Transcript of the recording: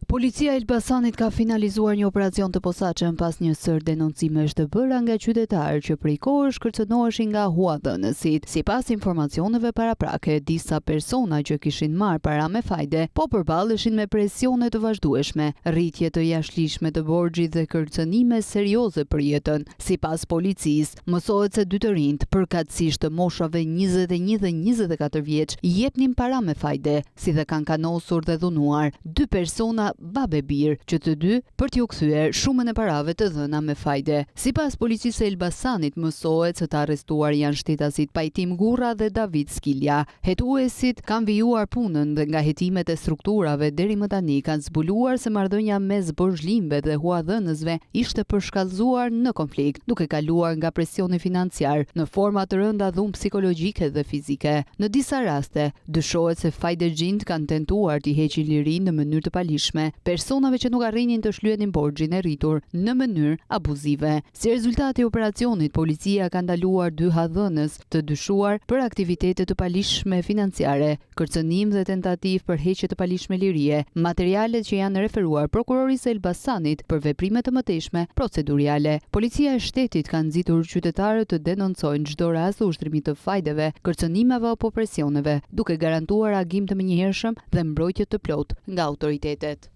Policia e Elbasanit ka finalizuar një operacion të posaçëm pas një sër denoncimesh të bëra nga qytetarë që prej kohësh kërcënoheshin nga huadhënësit. Sipas informacioneve paraprake, disa persona që kishin marrë para me fajde po përballeshin me presione të vazhdueshme, rritje të jashtëligjshme të borxhit dhe kërcënime serioze për jetën. Sipas policisë, mësohet se dy të rinjt, përkatësisht të moshave 21 dhe 24 vjeç, jepnin para me fajde, si dhe kanë kanosur dhe dhunuar dy persona babe bir, që të dy për t'ju kthyer shumën e parave të dhëna me fajde. Sipas policisë së Elbasanit, mësohet se të arrestuar janë shtetasit Pajtim Gurra dhe David Skilja. Hetuesit kanë vijuar punën dhe nga hetimet e strukturave deri më tani kanë zbuluar se marrëdhënia mes borxhlimëve dhe huadhënësve ishte përshkallëzuar në konflikt, duke kaluar nga presioni financiar në forma të rënda dhunë psikologjike dhe fizike. Në disa raste, dyshohet se fajdegjinjt kanë tentuar t'i heqin lirinë në mënyrë të palishme personave që nuk arrinin të shlyenin borxhin e rritur në mënyrë abuzive. Si rezultat i operacionit, policia ka ndaluar dy hadhënës të dyshuar për aktivitete të palishme financiare, kërcënim dhe tentativë për heqje të palishme lirie, materialet që janë referuar prokurorisë së Elbasanit për veprime të mëtejshme proceduriale. Policia e shtetit ka nxitur qytetarët të denoncojnë çdo rast të ushtrimit të fajdeve, kërcënimeve apo presioneve, duke garantuar agim të menjëhershëm dhe mbrojtje të plotë nga autoritetet.